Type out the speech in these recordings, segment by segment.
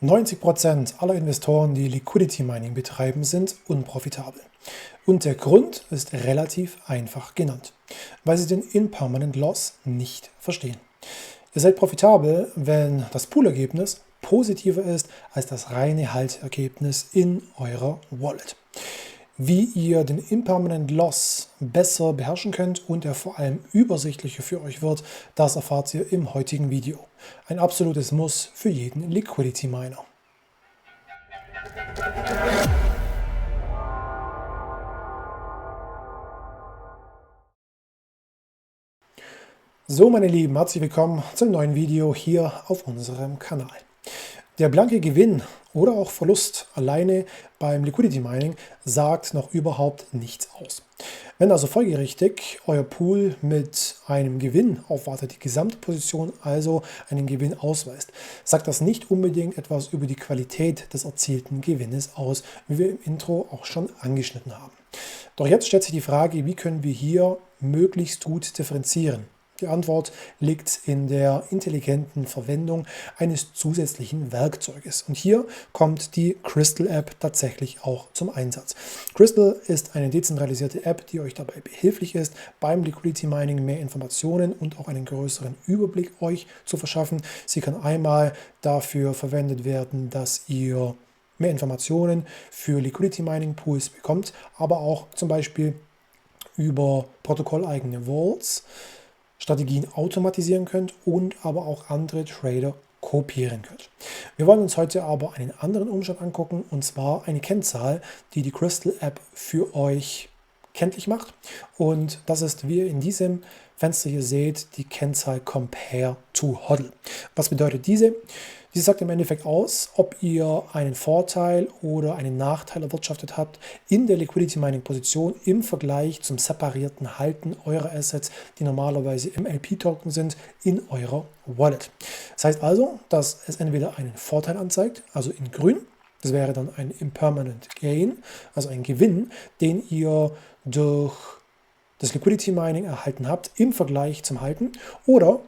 90% aller Investoren, die Liquidity Mining betreiben, sind unprofitabel. Und der Grund ist relativ einfach genannt, weil sie den Impermanent Loss nicht verstehen. Ihr seid profitabel, wenn das Poolergebnis positiver ist als das reine Haltergebnis in eurer Wallet. Wie ihr den Impermanent Loss besser beherrschen könnt und er vor allem übersichtlicher für euch wird, das erfahrt ihr im heutigen Video. Ein absolutes Muss für jeden Liquidity Miner. So meine Lieben, herzlich willkommen zum neuen Video hier auf unserem Kanal. Der blanke Gewinn oder auch Verlust alleine beim Liquidity Mining sagt noch überhaupt nichts aus. Wenn also folgerichtig euer Pool mit einem Gewinn aufwartet, die Gesamtposition also einen Gewinn ausweist, sagt das nicht unbedingt etwas über die Qualität des erzielten Gewinnes aus, wie wir im Intro auch schon angeschnitten haben. Doch jetzt stellt sich die Frage, wie können wir hier möglichst gut differenzieren? Die Antwort liegt in der intelligenten Verwendung eines zusätzlichen Werkzeuges. Und hier kommt die Crystal App tatsächlich auch zum Einsatz. Crystal ist eine dezentralisierte App, die euch dabei behilflich ist, beim Liquidity Mining mehr Informationen und auch einen größeren Überblick euch zu verschaffen. Sie kann einmal dafür verwendet werden, dass ihr mehr Informationen für Liquidity Mining Pools bekommt, aber auch zum Beispiel über protokolleigene Vaults Strategien automatisieren könnt und aber auch andere Trader kopieren könnt. Wir wollen uns heute aber einen anderen Umstand angucken, und zwar eine Kennzahl, die die Crystal App für euch kenntlich macht. Und das ist, wie ihr in diesem Fenster hier seht, die Kennzahl Compare to HODL. Was bedeutet diese? Sie sagt im Endeffekt aus, ob ihr einen Vorteil oder einen Nachteil erwirtschaftet habt in der Liquidity Mining Position im Vergleich zum separierten Halten eurer Assets, die normalerweise im LP-Token sind, in eurer Wallet. Das heißt also, dass es entweder einen Vorteil anzeigt, also in grün, das wäre dann ein Impermanent Gain, also ein Gewinn, den ihr durch das Liquidity Mining erhalten habt im Vergleich zum Halten, oder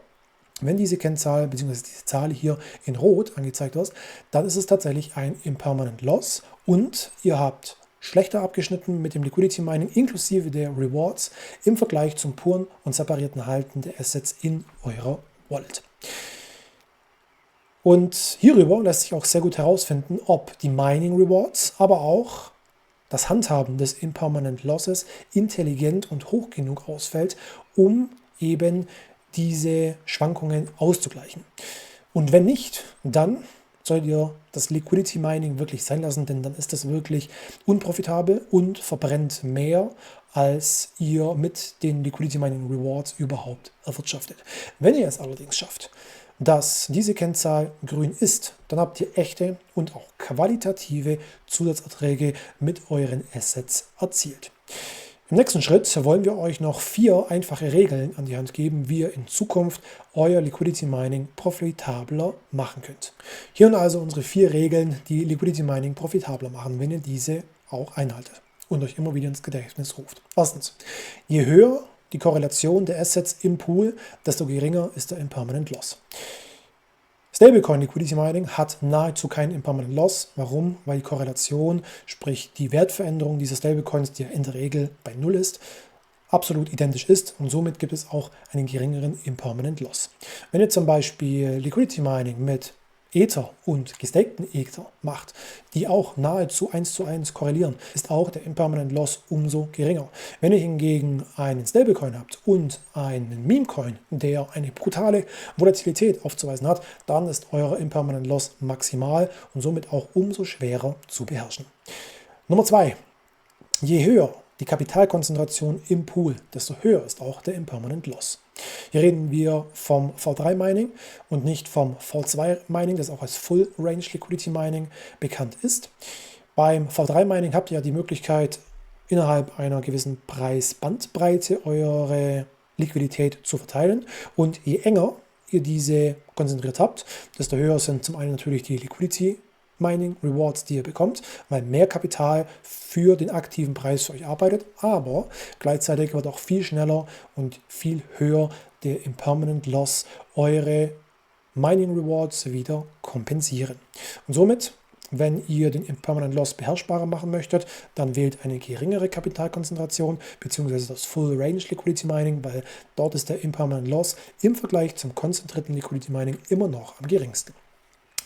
wenn diese Kennzahl bzw. diese Zahl hier in Rot angezeigt wird, dann ist es tatsächlich ein Impermanent Loss und ihr habt schlechter abgeschnitten mit dem Liquidity Mining inklusive der Rewards im Vergleich zum puren und separierten Halten der Assets in eurer Wallet. Und hierüber lässt sich auch sehr gut herausfinden, ob die Mining Rewards, aber auch das Handhaben des Impermanent Losses intelligent und hoch genug ausfällt, um eben diese Schwankungen auszugleichen. Und wenn nicht, dann solltet ihr das Liquidity Mining wirklich sein lassen, denn dann ist das wirklich unprofitabel und verbrennt mehr, als ihr mit den Liquidity Mining Rewards überhaupt erwirtschaftet. Wenn ihr es allerdings schafft, dass diese Kennzahl grün ist, dann habt ihr echte und auch qualitative Zusatzerträge mit euren Assets erzielt. Im nächsten Schritt wollen wir euch noch 4 einfache Regeln an die Hand geben, wie ihr in Zukunft euer Liquidity Mining profitabler machen könnt. Hier also unsere 4 Regeln, die Liquidity Mining profitabler machen, wenn ihr diese auch einhaltet und euch immer wieder ins Gedächtnis ruft. Erstens, je höher die Korrelation der Assets im Pool, desto geringer ist der Impermanent Loss. Stablecoin Liquidity Mining hat nahezu keinen Impermanent Loss. Warum? Weil die Korrelation, sprich die Wertveränderung dieser Stablecoins, die ja in der Regel bei 0 ist, absolut identisch ist, und somit gibt es auch einen geringeren Impermanent Loss. Wenn ihr zum Beispiel Liquidity Mining mit Ether und gestakten Ether macht, die auch nahezu 1:1 korrelieren, ist auch der Impermanent Loss umso geringer. Wenn ihr hingegen einen Stablecoin habt und einen Meme-Coin, der eine brutale Volatilität aufzuweisen hat, dann ist euer Impermanent Loss maximal und somit auch umso schwerer zu beherrschen. Nummer 2. Je höher die Kapitalkonzentration im Pool, desto höher ist auch der Impermanent Loss. Hier reden wir vom V3 Mining und nicht vom V2 Mining, das auch als Full Range Liquidity Mining bekannt ist. Beim V3 Mining habt ihr ja die Möglichkeit, innerhalb einer gewissen Preisbandbreite eure Liquidität zu verteilen, und je enger ihr diese konzentriert habt, desto höher sind zum einen natürlich die Liquidity Mining Rewards, die ihr bekommt, weil mehr Kapital für den aktiven Preis für euch arbeitet, aber gleichzeitig wird auch viel schneller und viel höher der Impermanent Loss eure Mining Rewards wieder kompensieren. Und somit, wenn ihr den Impermanent Loss beherrschbarer machen möchtet, dann wählt eine geringere Kapitalkonzentration bzw. das Full Range Liquidity Mining, weil dort ist der Impermanent Loss im Vergleich zum konzentrierten Liquidity Mining immer noch am geringsten.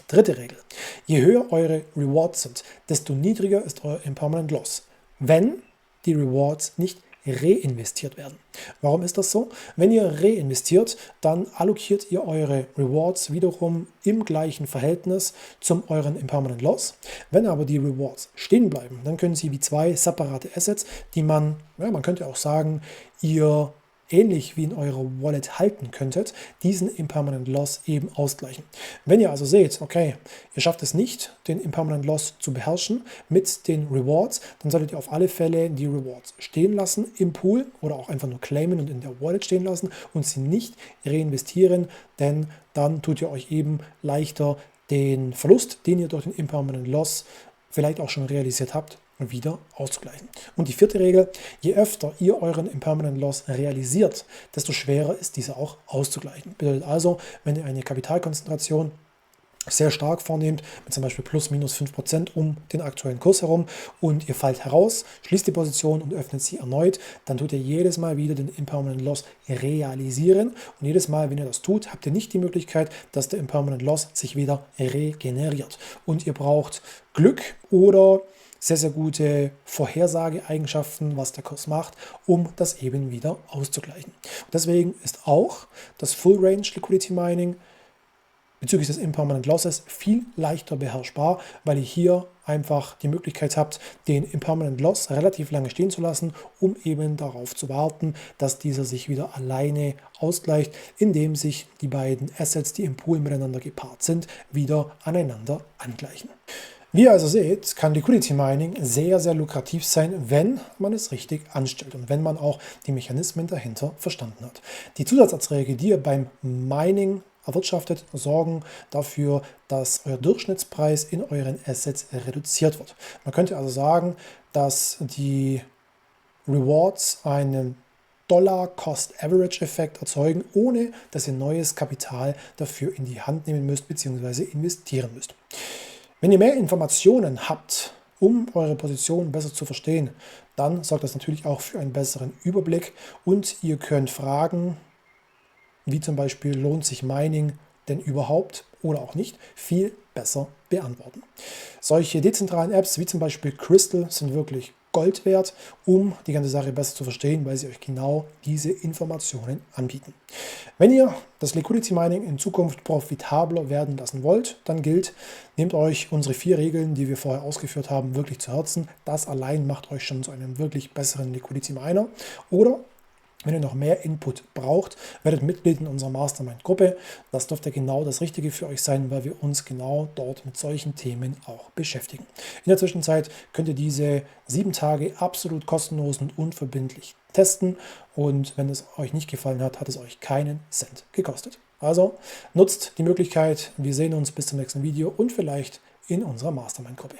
Dritte Regel: Je höher eure Rewards sind, desto niedriger ist euer Impermanent Loss, wenn die Rewards nicht reinvestiert werden. Warum ist das so? Wenn ihr reinvestiert, dann allokiert ihr eure Rewards wiederum im gleichen Verhältnis zum euren Impermanent Loss. Wenn aber die Rewards stehen bleiben, dann können sie wie zwei separate Assets, die man könnte auch sagen, ihr ähnlich wie in eurer Wallet halten könntet, diesen Impermanent Loss eben ausgleichen. Wenn ihr also seht, okay, ihr schafft es nicht, den Impermanent Loss zu beherrschen mit den Rewards, dann solltet ihr auf alle Fälle die Rewards stehen lassen im Pool oder auch einfach nur claimen und in der Wallet stehen lassen und sie nicht reinvestieren, denn dann tut ihr euch eben leichter den Verlust, den ihr durch den Impermanent Loss vielleicht auch schon realisiert habt, wieder auszugleichen. Und die vierte Regel: Je öfter ihr euren Impermanent Loss realisiert, desto schwerer ist dieser auch auszugleichen. Bedeutet also, wenn ihr eine Kapitalkonzentration sehr stark vornehmt, mit zum Beispiel plus minus 5% um den aktuellen Kurs herum und ihr fallt heraus, schließt die Position und öffnet sie erneut, dann tut ihr jedes Mal wieder den Impermanent Loss realisieren und jedes Mal, wenn ihr das tut, habt ihr nicht die Möglichkeit, dass der Impermanent Loss sich wieder regeneriert und ihr braucht Glück oder sehr, sehr gute Vorhersageeigenschaften, was der Kurs macht, um das eben wieder auszugleichen. Und deswegen ist auch das Full Range Liquidity Mining bezüglich des Impermanent Losses viel leichter beherrschbar, weil ihr hier einfach die Möglichkeit habt, den Impermanent Loss relativ lange stehen zu lassen, um eben darauf zu warten, dass dieser sich wieder alleine ausgleicht, indem sich die beiden Assets, die im Pool miteinander gepaart sind, wieder aneinander angleichen. Wie ihr also seht, kann Liquidity Mining sehr, sehr lukrativ sein, wenn man es richtig anstellt und wenn man auch die Mechanismen dahinter verstanden hat. Die Zusatzerträge, die ihr beim Mining erwirtschaftet, sorgen dafür, dass euer Durchschnittspreis in euren Assets reduziert wird. Man könnte also sagen, dass die Rewards einen Dollar-Cost-Average-Effekt erzeugen, ohne dass ihr neues Kapital dafür in die Hand nehmen müsst bzw. investieren müsst. Wenn ihr mehr Informationen habt, um eure Position besser zu verstehen, dann sorgt das natürlich auch für einen besseren Überblick und ihr könnt Fragen, wie zum Beispiel, lohnt sich Mining denn überhaupt oder auch nicht, viel besser beantworten. Solche dezentralen Apps wie zum Beispiel Crystal sind wirklich Gold wert, um die ganze Sache besser zu verstehen, weil sie euch genau diese Informationen anbieten. Wenn ihr das Liquidity Mining in Zukunft profitabler werden lassen wollt, dann gilt, nehmt euch unsere 4 Regeln, die wir vorher ausgeführt haben, wirklich zu Herzen. Das allein macht euch schon zu einem wirklich besseren Liquidity Miner. Oder wenn ihr noch mehr Input braucht, werdet Mitglied in unserer Mastermind-Gruppe. Das dürfte genau das Richtige für euch sein, weil wir uns genau dort mit solchen Themen auch beschäftigen. In der Zwischenzeit könnt ihr diese 7 Tage absolut kostenlos und unverbindlich testen. Und wenn es euch nicht gefallen hat, hat es euch keinen Cent gekostet. Also nutzt die Möglichkeit. Wir sehen uns bis zum nächsten Video und vielleicht in unserer Mastermind-Gruppe.